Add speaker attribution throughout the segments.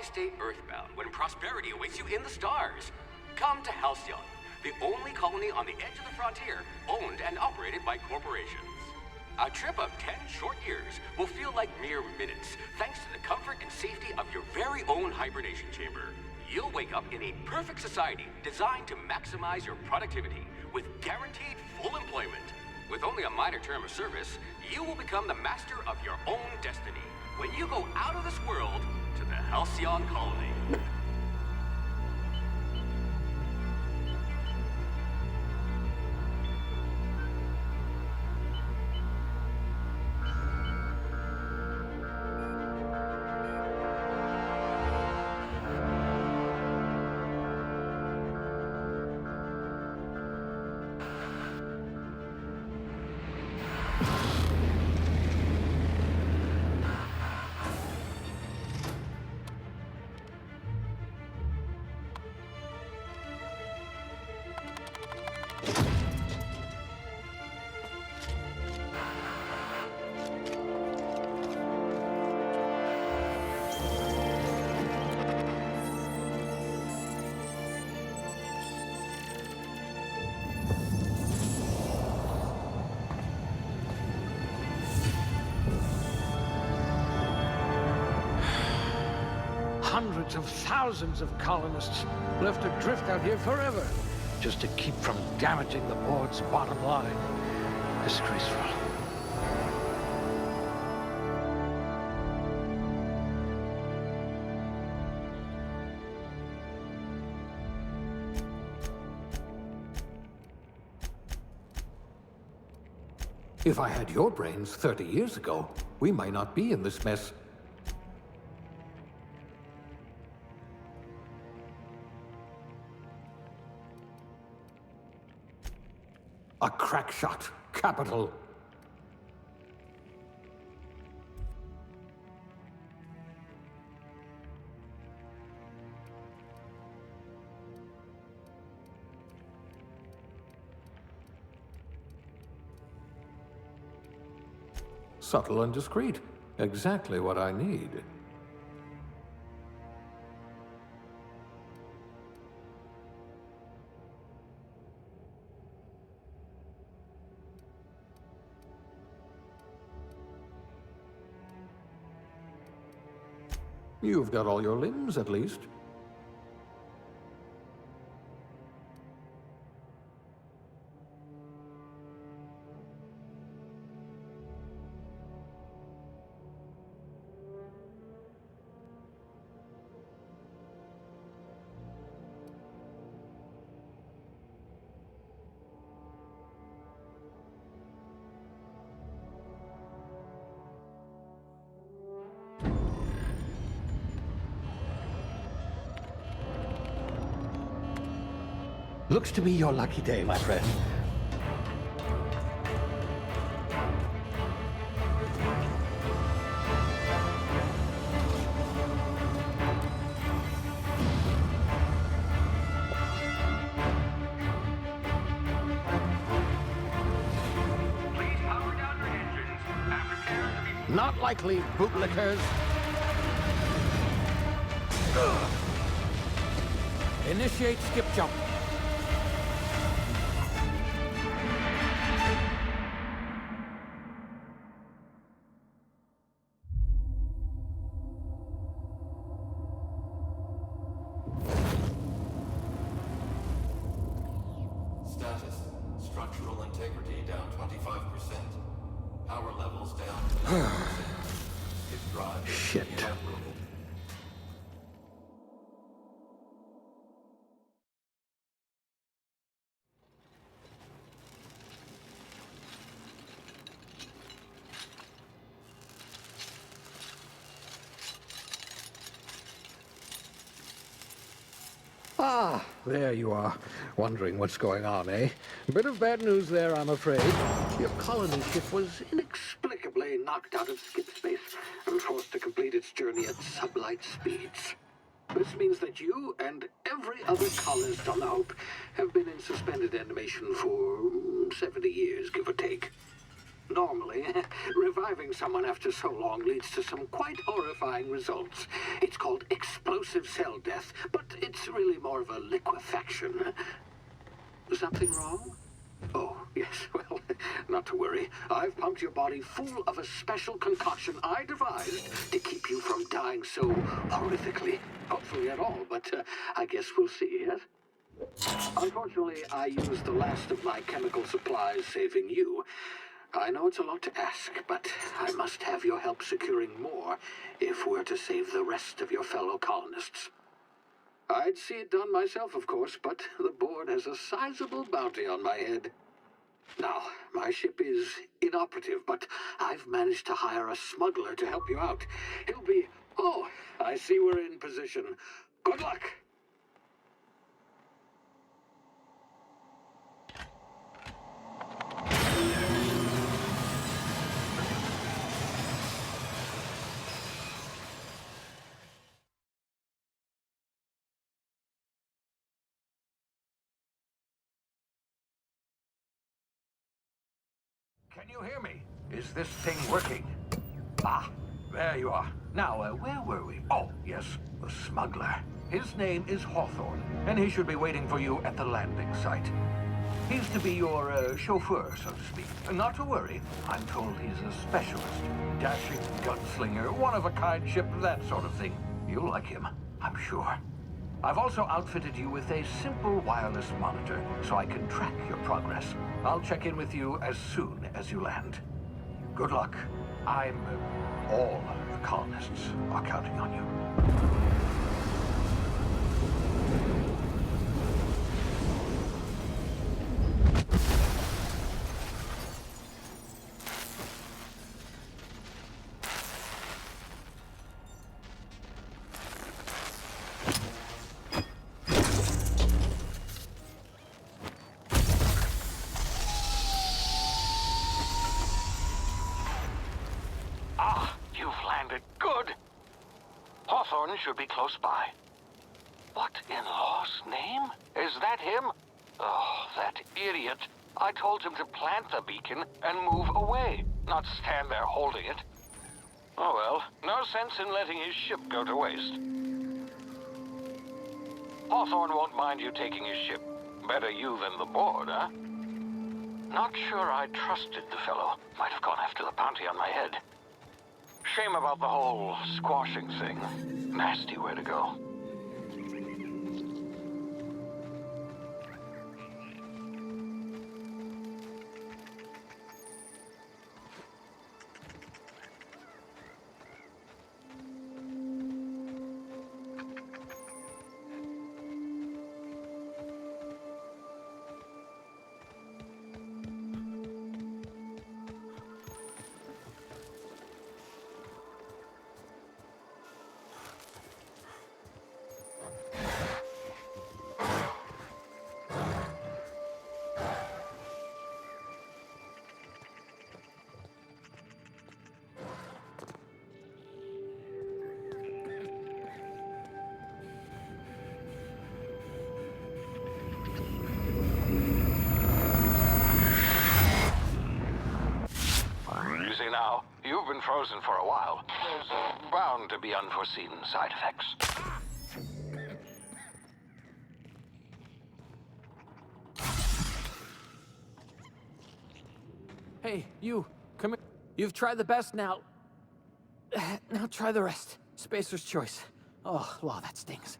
Speaker 1: stay earthbound when prosperity awaits you in the stars? Come to Halcyon, the only colony on the edge of the frontier, owned and operated by corporations. A trip of 10 short years will feel like mere minutes, thanks to the comfort and safety of your very own hibernation chamber. You'll wake up in a perfect society designed to maximize your productivity, with guaranteed full employment. With only a minor term of service, you will become the master of your own destiny when you go out of this world to the Halcyon Colony.
Speaker 2: Hundreds of thousands of colonists left adrift out here forever, just to keep from damaging the board's bottom line. Disgraceful.
Speaker 3: If I had your brains 30 years ago, we might not be in this mess. A crack shot. Capital. Subtle and discreet. Exactly what I need. You've got all your limbs, at least.
Speaker 2: Looks to be your lucky day, my friend.
Speaker 1: Please power down your engines and prepare to be...
Speaker 2: Not likely, bootlickers. Initiate skip jump.
Speaker 4: Status. Structural integrity down 25%. Power levels down 10%. If drive
Speaker 2: Shit.
Speaker 4: inoperable.
Speaker 2: Ah, there you are. Wondering what's going on, eh? Bit of bad news there, I'm afraid. Your colony ship was inexplicably knocked out of skip space and forced to complete its journey at sublight speeds. This means that you and every other colonist on the Hope have been in suspended animation for 70 years, give or take. Normally, reviving someone after so long leads to some quite horrifying results. It's called explosive cell death, but it's really more of a liquefaction. Something wrong? Oh, yes, well, not to worry. I've pumped your body full of a special concoction I devised to keep you from dying so horrifically. Hopefully at all, but I guess we'll see, yes? Unfortunately, I used the last of my chemical supplies saving you. I know it's a lot to ask, but I must have your help securing more if we're to save the rest of your fellow colonists. I'd see it done myself, of course, but the board has a sizable bounty on my head. Now, my ship is inoperative, but I've managed to hire a smuggler to help you out. He'll be... Oh, I see we're in position. Good luck!
Speaker 3: Can you hear me? Is this thing working? Ah, there you are. Now, where were we? Oh, yes, the smuggler. His name is Hawthorne, and he should be waiting for you at the landing site. He's to be your chauffeur, so to speak. Not to worry, I'm told he's a specialist. Dashing gunslinger, one-of-a-kind ship, that sort of thing. You'll like him, I'm sure. I've also outfitted you with a simple wireless monitor, so I can track your progress. I'll check in with you as soon as you land. Good luck. All the colonists are counting on you.
Speaker 5: Hawthorne should be close by. What in law's name? Is that him? Oh, that idiot. I told him to plant the beacon and move away, not stand there holding it. Oh well, no sense in letting his ship go to waste. Hawthorne won't mind you taking his ship. Better you than the board, huh? Not sure I trusted the fellow. Might have gone after the bounty on my head. Shame about the whole squashing thing. Nasty way to go. Now, you've been frozen for a while. There's bound to be unforeseen side effects.
Speaker 6: Hey, you, come here. You've tried the best now. Now try the rest. Spacer's choice. Oh, wow, that stings.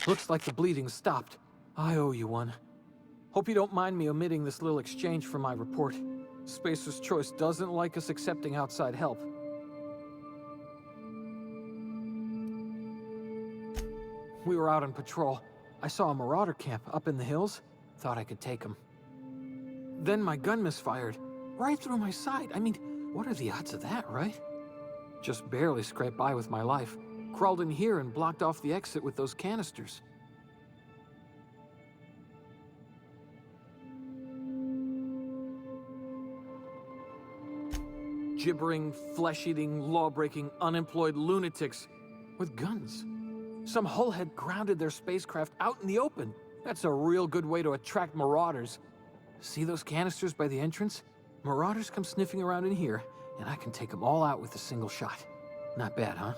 Speaker 6: Looks like the bleeding stopped. I owe you one. Hope you don't mind me omitting this little exchange from my report. Spacer's Choice doesn't like us accepting outside help. We were out on patrol. I saw a marauder camp up in the hills. Thought I could take him. Then my gun misfired. Right through my side. I mean, what are the odds of that, right? Just barely scraped by with my life. Crawled in here and blocked off the exit with those canisters. Gibbering, flesh-eating, law-breaking, unemployed lunatics with guns. Some hullhead grounded their spacecraft out in the open, That's a real good way to attract marauders. See those canisters by the entrance? Marauders come sniffing around in here, and I can take them all out with a single shot. Not bad, huh?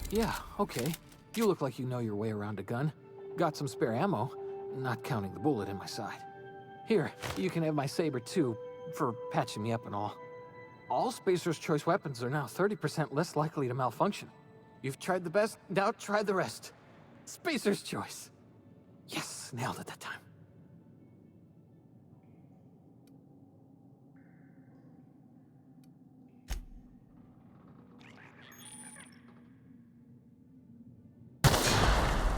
Speaker 6: Yeah, okay. You look like you know your way around a gun. Got some spare ammo, not counting the bullet in my side. Here, you can have my saber too, for patching me up and all. All Spacer's Choice weapons are now 30% less likely to malfunction. You've tried the best, now try the rest. Spacer's Choice. Yes, nailed it that time.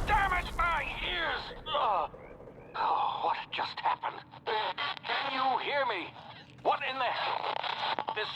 Speaker 5: Damn it, my ears! Oh, what just happened? Can you hear me? What in the hell? This...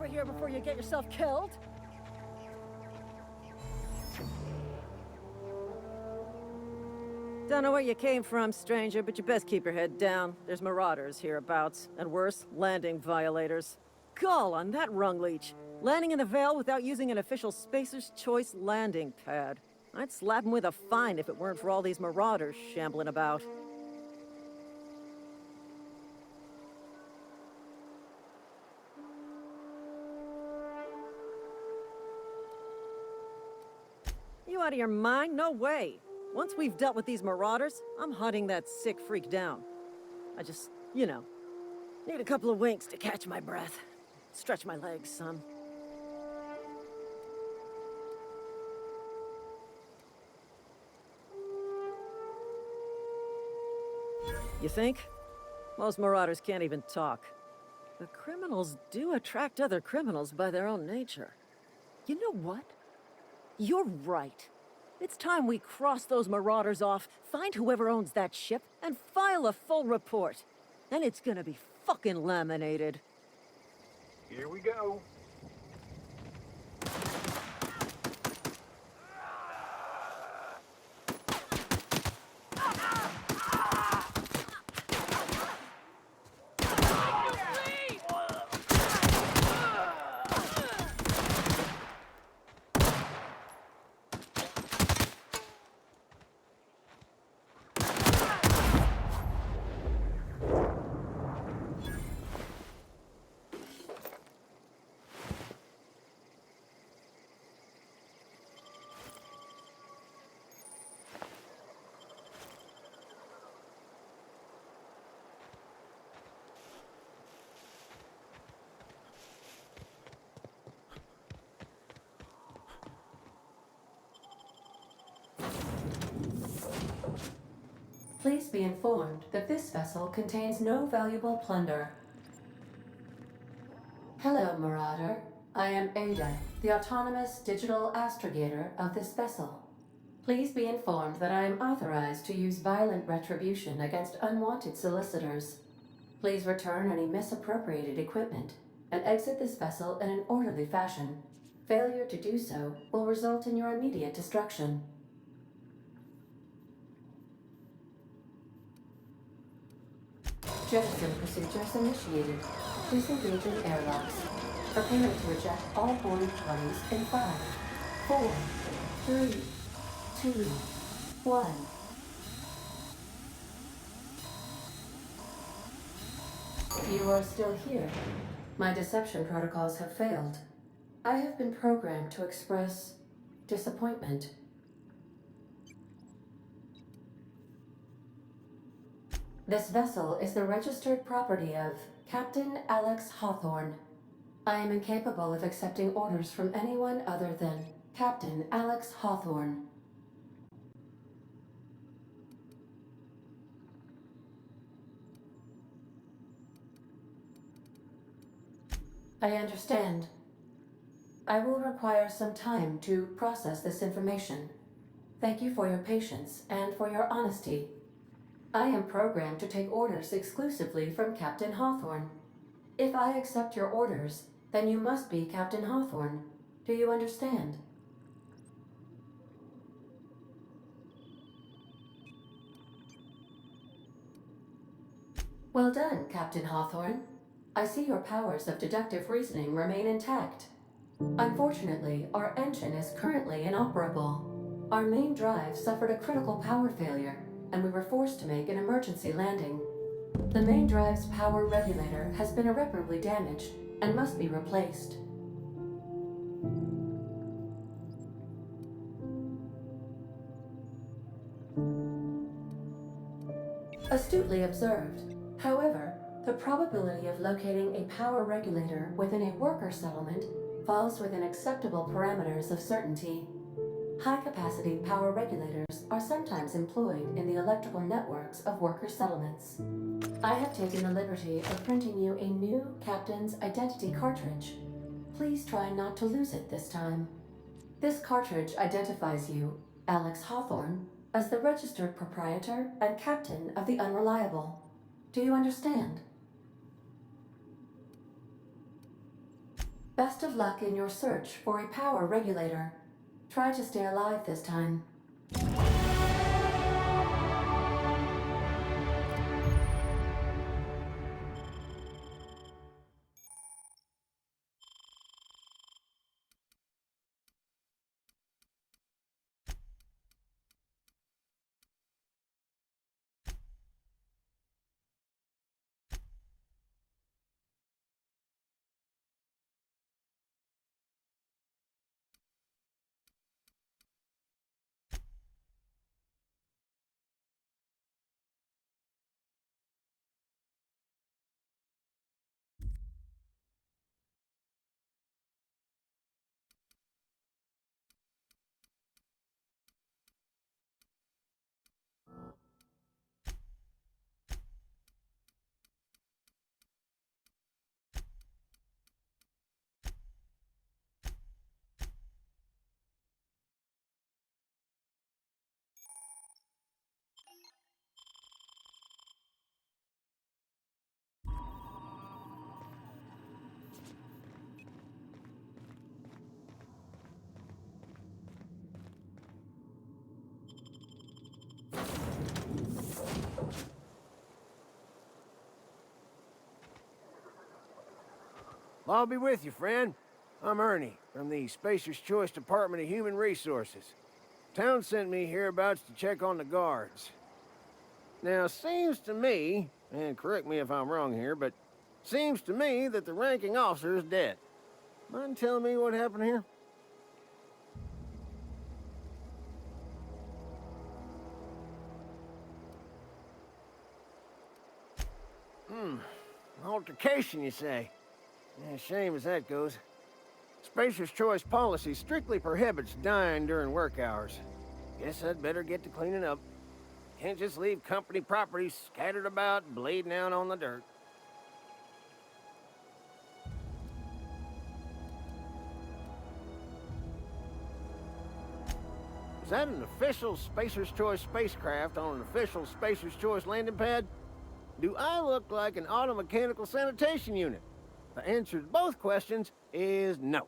Speaker 7: of here before you get yourself killed. Don't know where you came from, stranger, but you best keep your head down. There's marauders hereabouts, and worse, landing violators. Gall on that rung leech. Landing in the Vale without using an official Spacer's Choice landing pad. I'd slap him with a fine if it weren't for all these marauders shambling about. You out of your mind? No way. Once we've dealt with these marauders, I'm hunting that sick freak down. I just, you know, need a couple of winks to catch my breath. Stretch my legs, son. You think? Most marauders can't even talk. But criminals do attract other criminals by their own nature. You know what? You're right. It's time we cross those marauders off, find whoever owns that ship, and file a full report. Then it's gonna be fucking laminated.
Speaker 3: Here we go.
Speaker 8: Please be informed that this vessel contains no valuable plunder. Hello, Marauder. I am Ada, the autonomous digital astrogator of this vessel. Please be informed that I am authorized to use violent retribution against unwanted solicitors. Please return any misappropriated equipment and exit this vessel in an orderly fashion. Failure to do so will result in your immediate destruction. Jettison procedures initiated. Disengage in airlocks. Preparing to eject all boarding parties in 5, 4, 3, 2, 1. You are still here. My deception protocols have failed. I have been programmed to express disappointment. This vessel is the registered property of Captain Alex Hawthorne. I am incapable of accepting orders from anyone other than Captain Alex Hawthorne. I understand. I will require some time to process this information. Thank you for your patience and for your honesty. I am programmed to take orders exclusively from Captain Hawthorne. If I accept your orders, then you must be Captain Hawthorne. Do you understand? Well done, Captain Hawthorne. I see your powers of deductive reasoning remain intact. Unfortunately, our engine is currently inoperable. Our main drive suffered a critical power failure, and we were forced to make an emergency landing. The main drive's power regulator has been irreparably damaged and must be replaced. Astutely observed. However, the probability of locating a power regulator within a worker settlement falls within acceptable parameters of certainty. High-capacity power regulators are sometimes employed in the electrical networks of worker settlements. I have taken the liberty of printing you a new captain's identity cartridge. Please try not to lose it this time. This cartridge identifies you, Alex Hawthorne, as the registered proprietor and captain of the Unreliable. Do you understand? Best of luck in your search for a power regulator. Try to stay alive this time.
Speaker 9: I'll be with you, friend. I'm Ernie, from the Spacer's Choice Department of Human Resources. Town sent me hereabouts to check on the guards. Now, seems to me, and correct me if I'm wrong here, but seems to me that the ranking officer is dead. Mind telling me what happened here? Altercation, you say? Yeah, shame as that goes. Spacer's Choice policy strictly prohibits dying during work hours. Guess I'd better get to cleaning up. Can't just leave company property scattered about, bleeding out on the dirt. Is that an official Spacer's Choice spacecraft on an official Spacer's Choice landing pad? Do I look like an automechanical sanitation unit? The answer to both questions is no.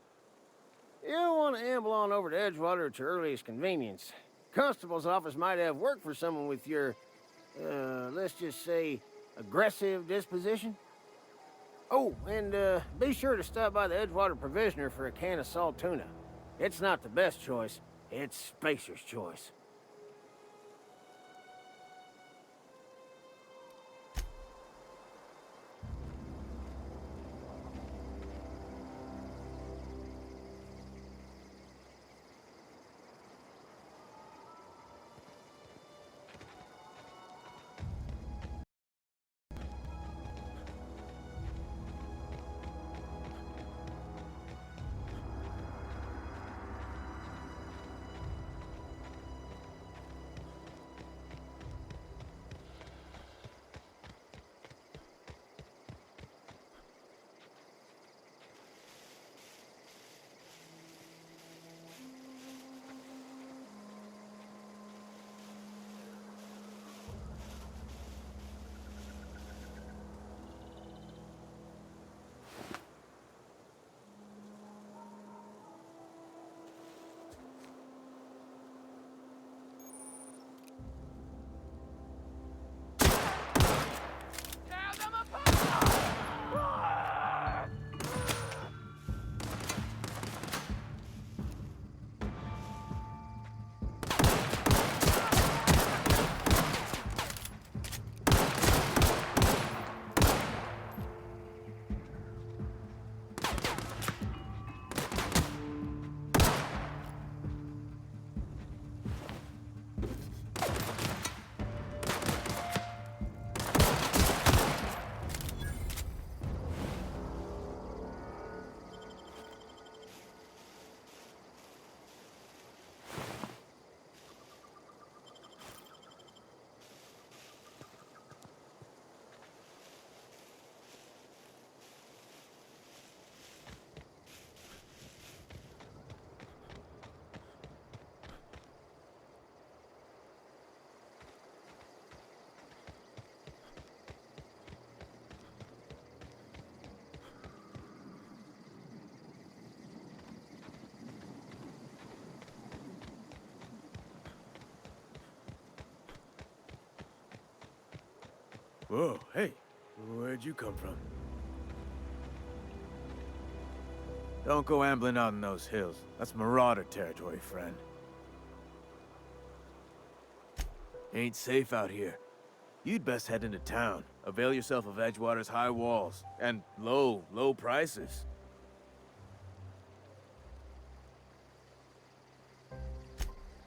Speaker 9: You'll want to amble on over to Edgewater at your earliest convenience. Constable's office might have work for someone with your, let's just say, aggressive disposition. Oh, and be sure to stop by the Edgewater Provisioner for a can of salt tuna. It's not the best choice, it's Spacer's Choice.
Speaker 10: Whoa, hey, where'd you come from? Don't go ambling out in those hills. That's Marauder territory, friend. Ain't safe out here. You'd best head into town. Avail yourself of Edgewater's high walls. And low prices.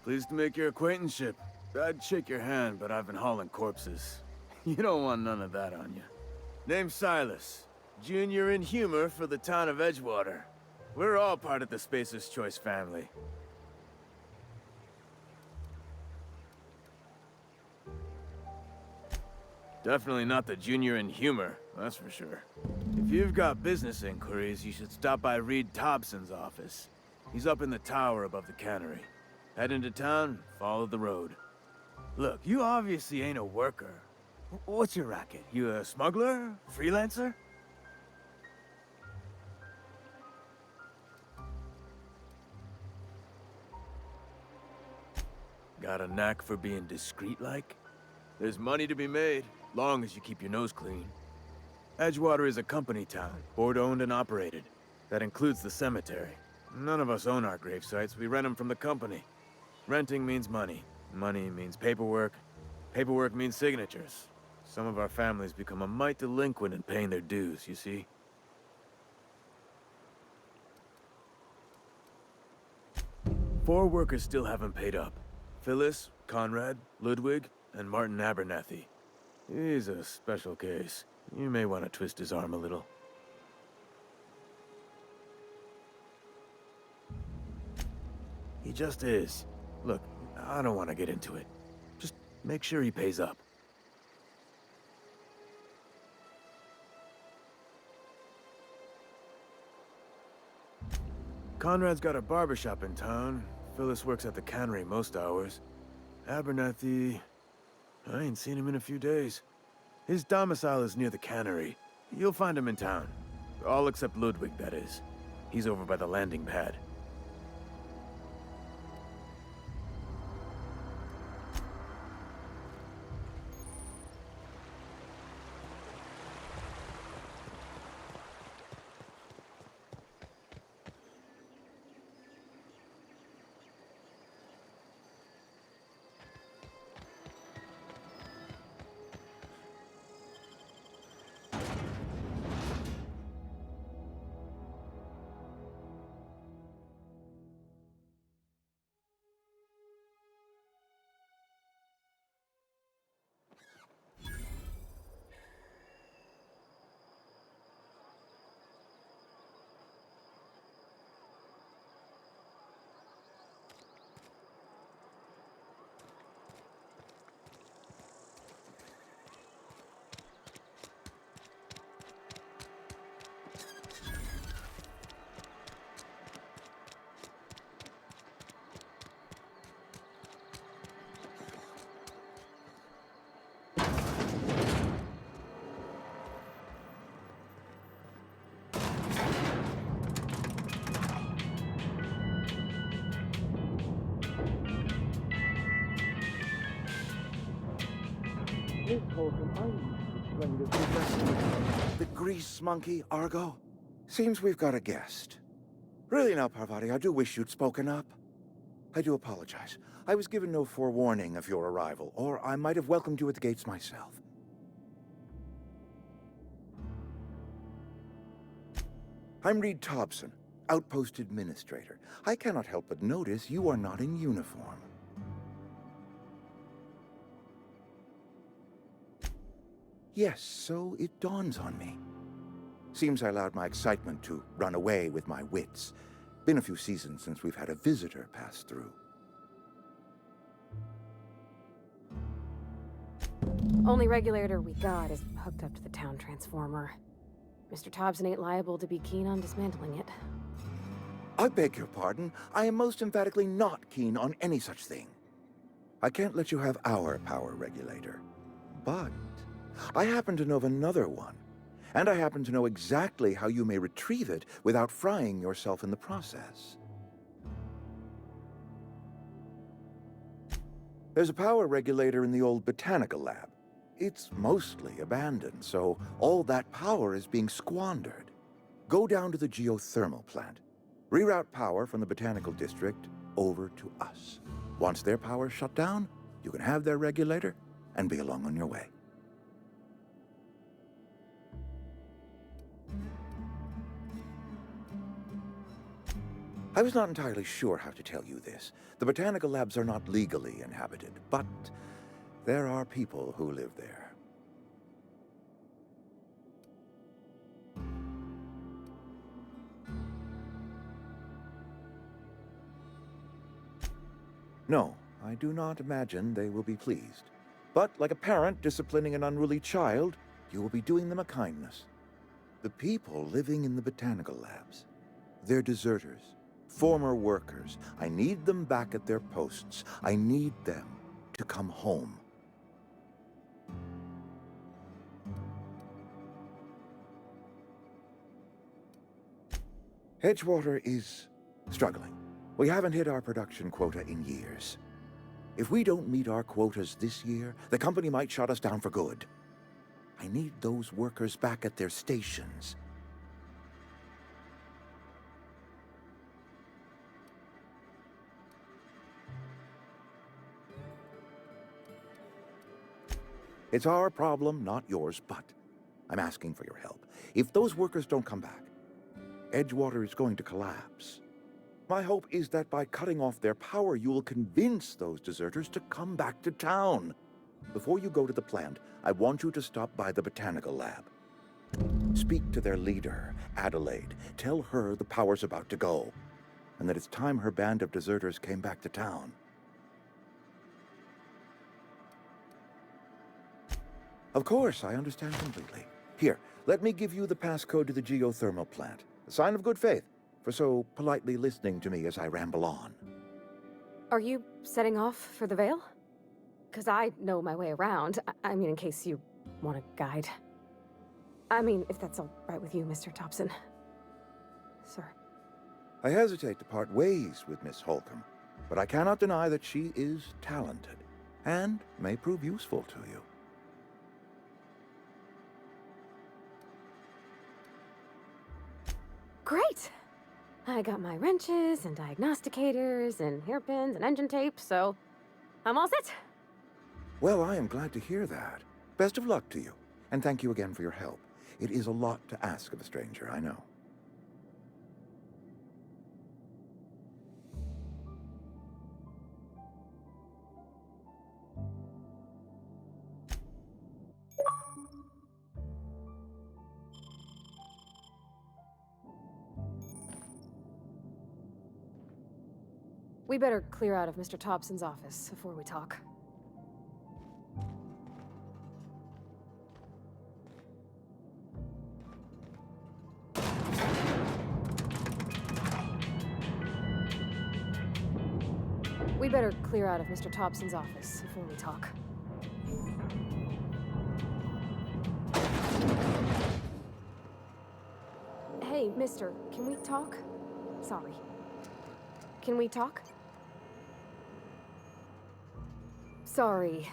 Speaker 10: Pleased to make your acquaintanceship. I'd shake your hand, but I've been hauling corpses. You don't want none of that on you. Name's Silas. Junior in humor for the town of Edgewater. We're all part of the Spacer's Choice family. Definitely not the junior in humor, that's for sure. If you've got business inquiries, you should stop by Reed Thompson's office. He's up in the tower above the cannery. Head into town, follow the road. Look, you obviously ain't a worker. What's your racket? You a smuggler? Freelancer? Got a knack for being discreet-like? There's money to be made, long as you keep your nose clean. Edgewater is a company town, board-owned and operated. That includes the cemetery. None of us own our grave sites, we rent them from the company. Renting means money. Money means paperwork. Paperwork means signatures. Some of our families become a mite delinquent in paying their dues, you see? Four workers still haven't paid up. Phyllis, Conrad, Ludwig, and Martin Abernathy. He's a special case. You may want to twist his arm a little. He just is. Look, I don't want to get into it. Just make sure he pays up. Conrad's got a barbershop in town. Phyllis works at the cannery most hours. Abernathy... I ain't seen him in a few days. His domicile is near the cannery. You'll find him in town. All except Ludwig, that is. He's over by the landing pad.
Speaker 11: The grease monkey, Argo? Seems we've got a guest. Really now, Parvati, I do wish you'd spoken up. I do apologize. I was given no forewarning of your arrival, or I might have welcomed you at the gates myself. I'm Reed Thompson, Outpost Administrator. I cannot help but notice you are not in uniform. Yes, so it dawns on me. Seems I allowed my excitement to run away with my wits. Been a few seasons since we've had a visitor pass through.
Speaker 12: Only regulator we got is hooked up to the town transformer. Mr. Thompson ain't liable to be keen on dismantling it.
Speaker 11: I beg your pardon. I am most emphatically not keen on any such thing. I can't let you have our power regulator. But I happen to know of another one. And I happen to know exactly how you may retrieve it without frying yourself in the process. There's a power regulator in the old botanical lab. It's mostly abandoned, so all that power is being squandered. Go down to the geothermal plant. Reroute power from the Botanical District over to us. Once their power's shut down, you can have their regulator and be along on your way. I was not entirely sure how to tell you this. The botanical labs are not legally inhabited, but there are people who live there. No, I do not imagine they will be pleased. But like a parent disciplining an unruly child, you will be doing them a kindness. The people living in the botanical labs, they're deserters, former workers. I need them back at their posts. I need them to come home. Edgewater is struggling. We haven't hit our production quota in years. If we don't meet our quotas this year, the company might shut us down for good. I need those workers back at their stations. It's our problem, not yours, but I'm asking for your help. If those workers don't come back, Edgewater is going to collapse. My hope is that by cutting off their power, you will convince those deserters to come back to town. Before you go to the plant, I want you to stop by the botanical lab. Speak to their leader, Adelaide. Tell her the power's about to go, and that it's time her band of deserters came back to town. Of course, I understand completely. Here, let me give you the passcode to the geothermal plant. A sign of good faith for so politely listening to me as I ramble on.
Speaker 12: Are you setting off for the Vale? Because I know my way around. I mean, in case you want a guide. I mean, if that's all right with you, Mr. Thompson. Sir.
Speaker 11: I hesitate to part ways with Miss Holcomb, but I cannot deny that she is talented and may prove useful to you.
Speaker 12: Great! I got my wrenches and diagnosticators and hairpins and engine tape, so I'm all set.
Speaker 11: Well, I am glad to hear that. Best of luck to you, and thank you again for your help. It is a lot to ask of a stranger, I know.
Speaker 12: We better clear out of Mr. Thompson's office before we talk. We better clear out of Mr. Thompson's office before we talk. Hey, mister, can we talk? Sorry. Can we talk? Sorry.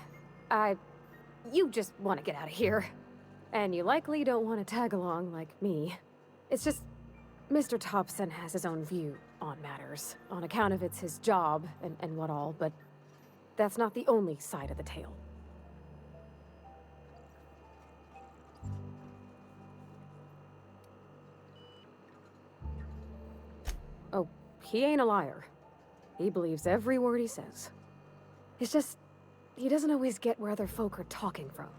Speaker 12: You just want to get out of here. And you likely don't want to tag along like me. It's just, Mr. Thompson has his own view on matters, on account of it's his job and what all, but that's not the only side of the tale. Oh, he ain't a liar. He believes every word he says. It's just, he doesn't always get where other folk are talking from.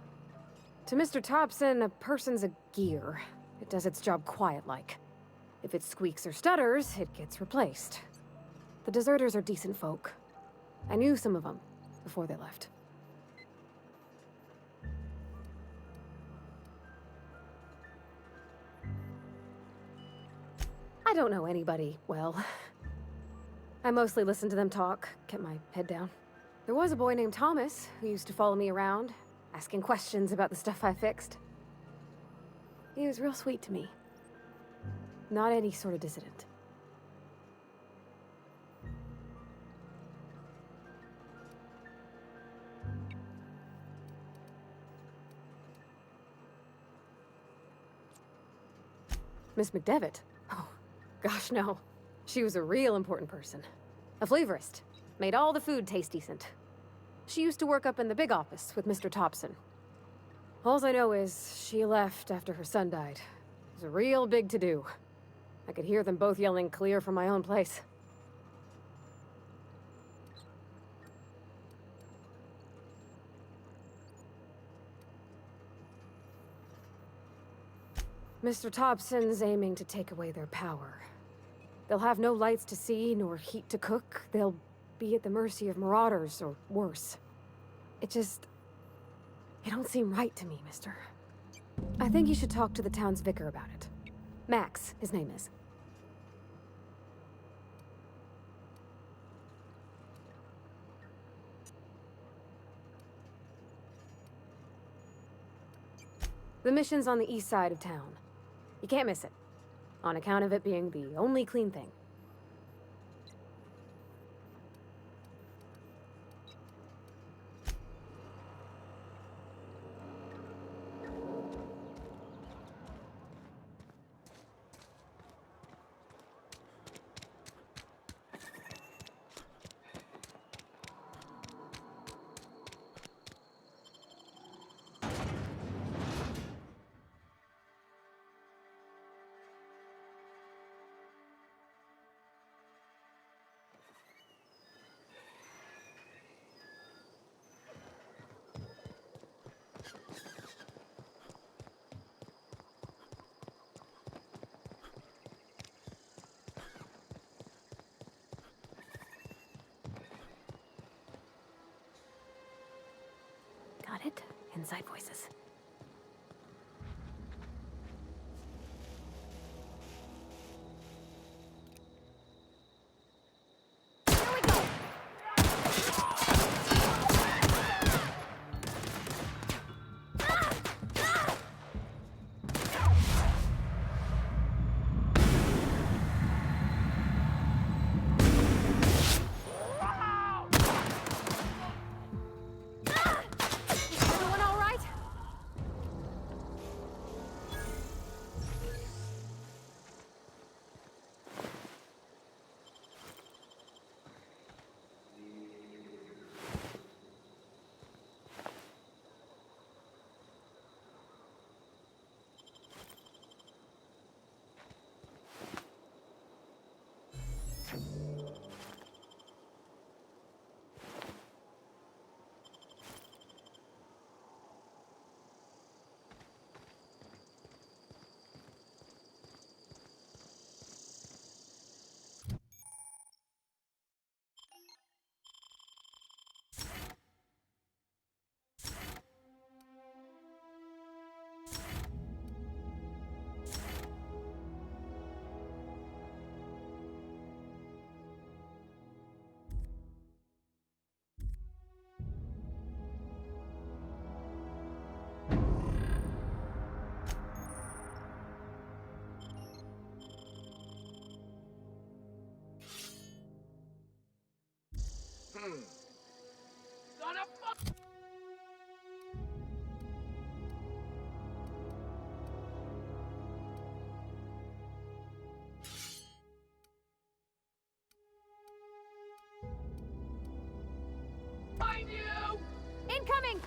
Speaker 12: To Mr. Thompson, a person's a gear. It does its job quiet-like. If it squeaks or stutters, it gets replaced. The deserters are decent folk. I knew some of them before they left. I don't know anybody well. I mostly listen to them talk, kept my head down. There was a boy named Thomas who used to follow me around, asking questions about the stuff I fixed. He was real sweet to me. Not any sort of dissident. Miss McDevitt? Oh, gosh, no. She was a real important person. A flavorist. Made all the food taste decent. She used to work up in the big office with Mr. Thompson. All I know is she left after her son died. It was a real big to-do. I could hear them both yelling clear from my own place. Mr. Thompson's aiming to take away their power. They'll have no lights to see, nor heat to cook. They'll be at the mercy of marauders, or worse. It don't seem right to me, mister. I think you should talk to the town's vicar about it. Max, his name is. The mission's on the east side of town. You can't miss it, on account of it being the only clean thing. Got it? Inside voices.
Speaker 13: Incoming!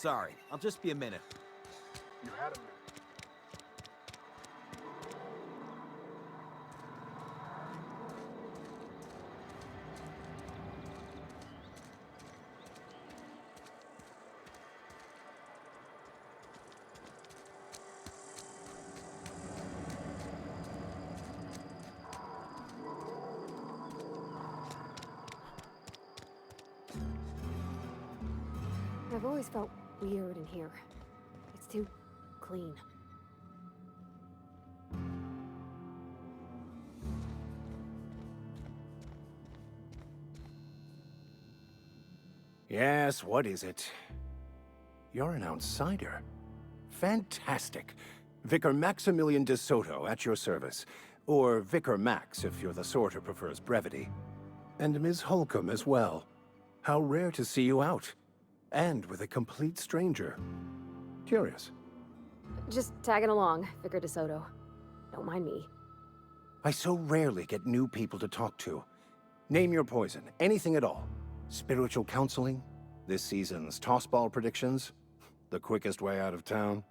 Speaker 13: sorry. I'll just be a minute.
Speaker 14: You had a minute.
Speaker 12: I've always felt weird in here. It's too clean.
Speaker 15: Yes, what is it? You're an outsider. Fantastic. Vicar Maximilian de Soto at your service. Or Vicar Max, if you're the sort who prefers brevity. And Ms. Holcomb as well. How rare to see you out. And with a complete stranger. Curious.
Speaker 12: Just tagging along, Vicar DeSoto. Don't mind me.
Speaker 15: I so rarely get new people to talk to. Name your poison, anything at all. Spiritual counseling? This season's tossball predictions? The quickest way out of town?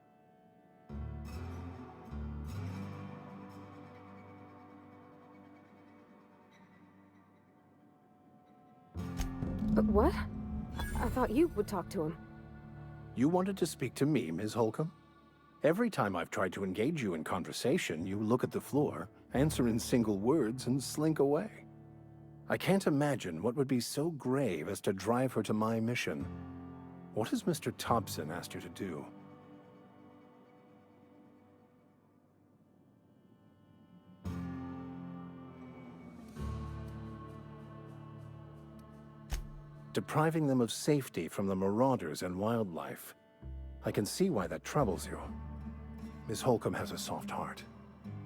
Speaker 12: But what? I thought you would talk to him.
Speaker 15: You wanted to speak to me, Ms. Holcomb? Every time I've tried to engage you in conversation, you look at the floor, answer in single words, and slink away. I can't imagine what would be so grave as to drive her to my mission. What has Mr. Thompson asked you to do? Depriving them of safety from the marauders and wildlife. I can see why that troubles you. Miss Holcomb has a soft heart.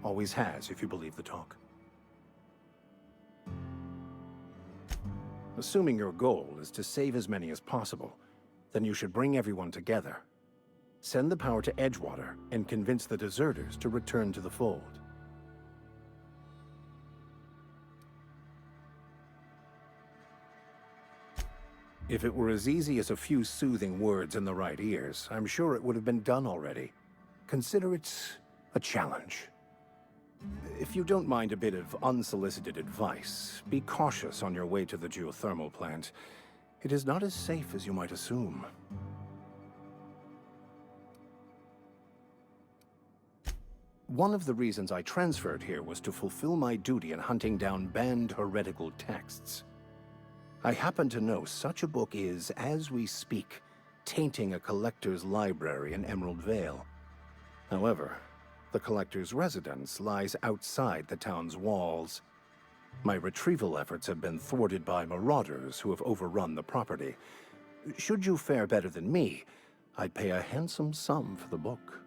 Speaker 15: Always has, if you believe the talk. Assuming your goal is to save as many as possible, then you should bring everyone together. Send the power to Edgewater and convince the deserters to return to the fold. If it were as easy as a few soothing words in the right ears, I'm sure it would have been done already. Consider it a challenge. If you don't mind a bit of unsolicited advice, be cautious on your way to the geothermal plant. It is not as safe as you might assume. One of the reasons I transferred here was to fulfill my duty in hunting down banned heretical texts. I happen to know such a book is, as we speak, tainting a collector's library in Emerald Vale. However, the collector's residence lies outside the town's walls. My retrieval efforts have been thwarted by marauders who have overrun the property. Should you fare better than me, I'd pay a handsome sum for the book.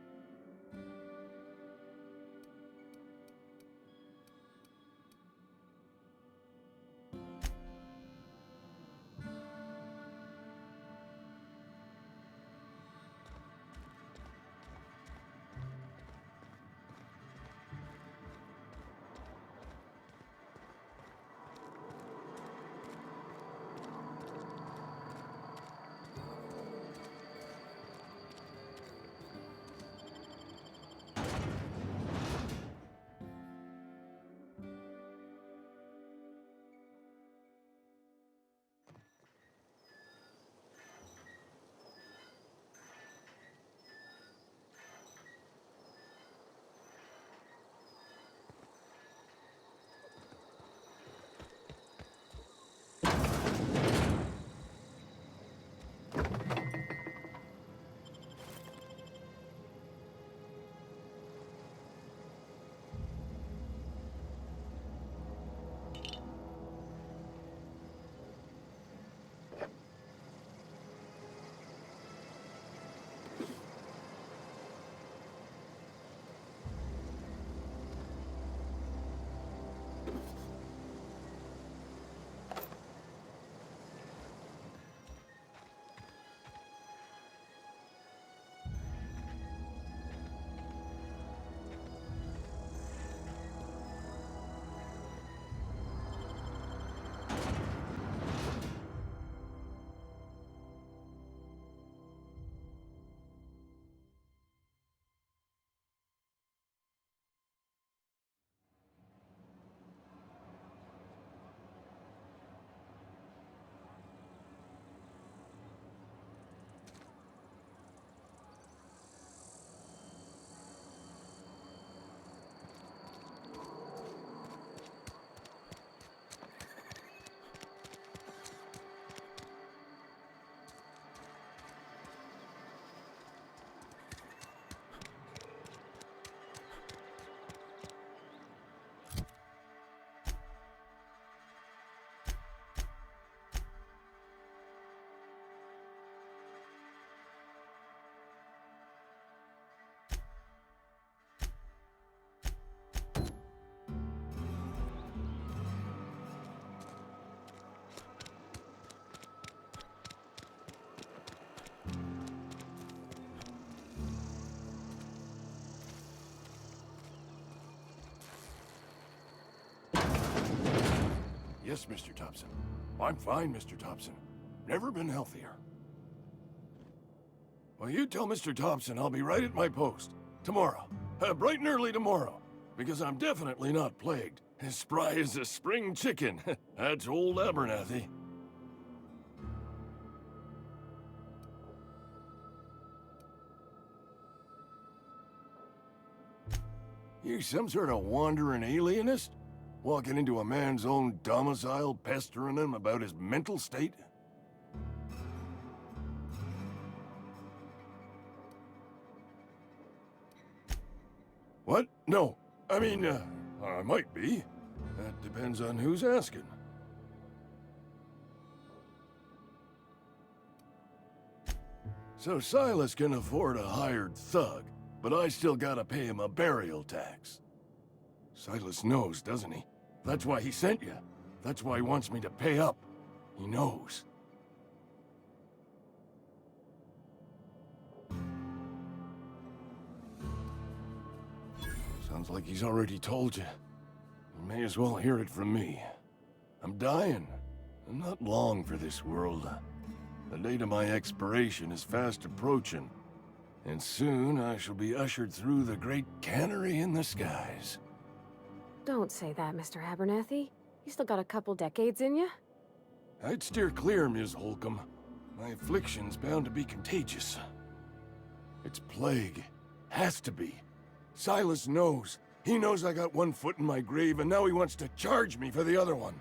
Speaker 13: Yes, Mr. Thompson. I'm fine, Mr. Thompson. Never been healthier. Well, you tell Mr. Thompson I'll be right at my post. Tomorrow. Bright and early tomorrow. Because I'm definitely not plagued. As spry as a spring chicken. That's old Abernathy. You some sort of wandering alienist? Walking into a man's own domicile, pestering him about his mental state? What? No. I mean, I might be. That depends on who's asking. So Silas can afford a hired thug, but I still gotta pay him a burial tax. Silas knows, doesn't he? That's why he sent you. That's why he wants me to pay up. He knows. Sounds like he's already told you. You may as well hear it from me. I'm dying. I'm not long for this world. The date of my expiration is fast approaching. And soon I shall be ushered through the great cannery in the skies.
Speaker 12: Don't say that, Mr. Abernathy. You still got a couple decades in you.
Speaker 13: I'd steer clear, Ms. Holcomb. My affliction's bound to be contagious. It's plague. Has to be. Silas knows. He knows I got one foot in my grave, and now he wants to charge me for the other one.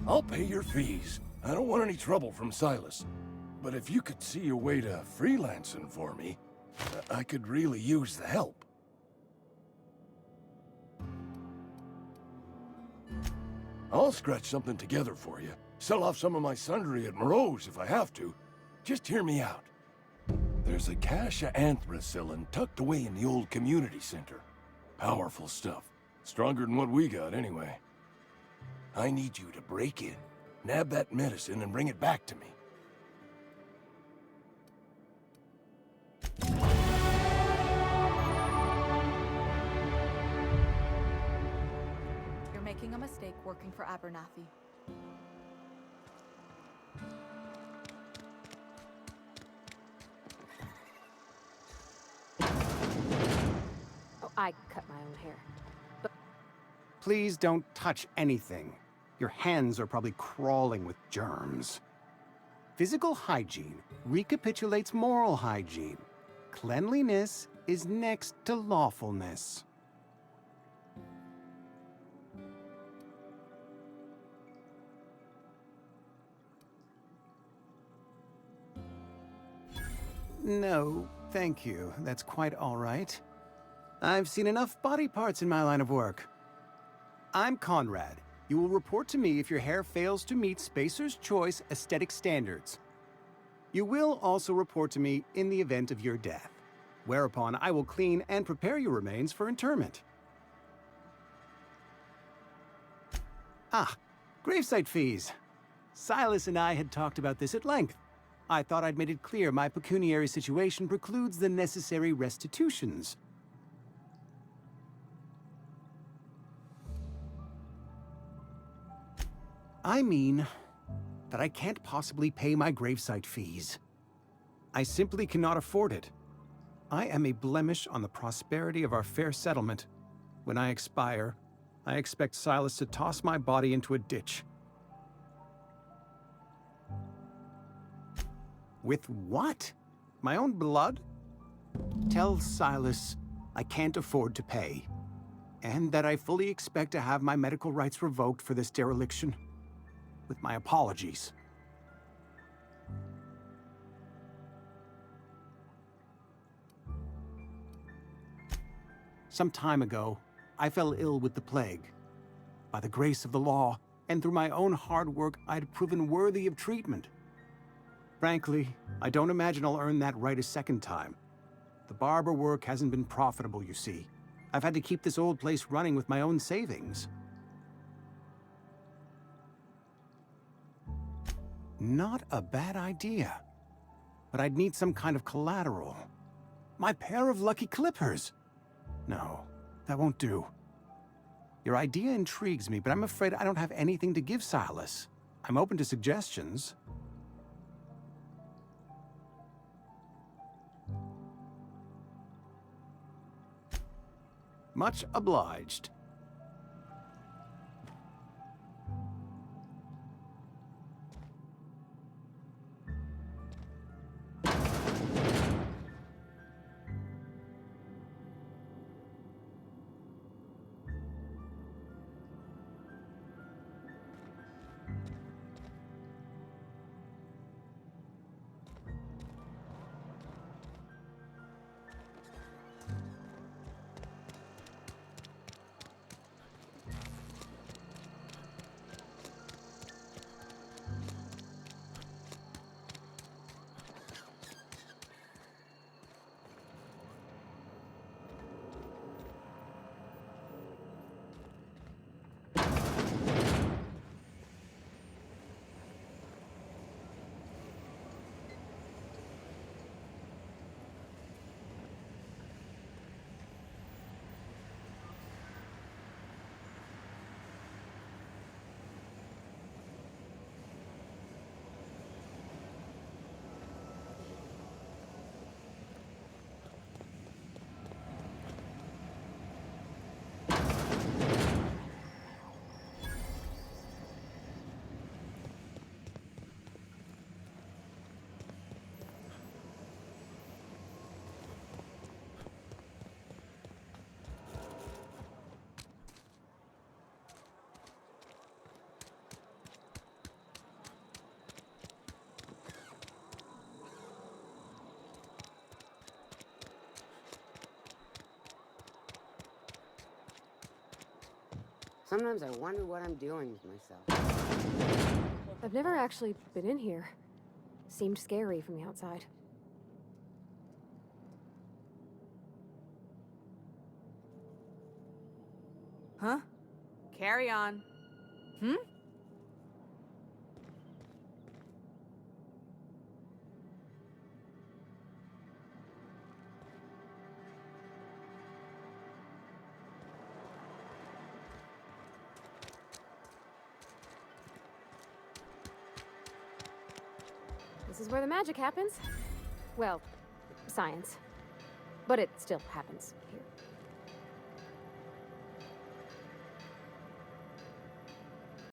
Speaker 13: I'll pay your fees. I don't want any trouble from Silas. But if you could see a way to freelancing for me, I could really use the help. I'll scratch something together for you. Sell off some of my sundry at Moreau's if I have to. Just hear me out. There's a cache of anthracillin tucked away in the old community center. Powerful stuff. Stronger than what we got, anyway. I need you to break in, nab that medicine, and bring it back to me.
Speaker 16: You're making a mistake working for Abernathy.
Speaker 12: Oh, I cut my own hair.
Speaker 17: Please don't touch anything. Your hands are probably crawling with germs. Physical hygiene recapitulates moral hygiene. Cleanliness is next to lawfulness. No, thank you. That's quite all right. I've seen enough body parts in my line of work. I'm Conrad. You will report to me if your hair fails to meet Spacer's Choice aesthetic standards. You will also report to me in the event of your death, whereupon I will clean and prepare your remains for interment. Ah, gravesite fees. Silas and I had talked about this at length. I thought I'd made it clear my pecuniary situation precludes the necessary restitutions. I mean that I can't possibly pay my gravesite fees. I simply cannot afford it. I am a blemish on the prosperity of our fair settlement. When I expire, I expect Silas to toss my body into a ditch. With what? My own blood? Tell Silas I can't afford to pay, and that I fully expect to have my medical rights revoked for this dereliction. With my apologies. Some time ago, I fell ill with the plague. By the grace of the law, and through my own hard work, I'd proven worthy of treatment. Frankly, I don't imagine I'll earn that right a second time. The barber work hasn't been profitable, you see. I've had to keep this old place running with my own savings. Not a bad idea. but I'd need some kind of collateral. My pair of lucky clippers! No, that won't do. Your idea intrigues me, but I'm afraid I don't have anything to give Silas. I'm open to suggestions. Much obliged.
Speaker 18: Sometimes I wonder what I'm doing with myself.
Speaker 12: I've never actually been in here. Seemed scary from the outside.
Speaker 19: Huh? Carry on. Hmm?
Speaker 12: This is where the magic happens. Well, science. But it still happens here.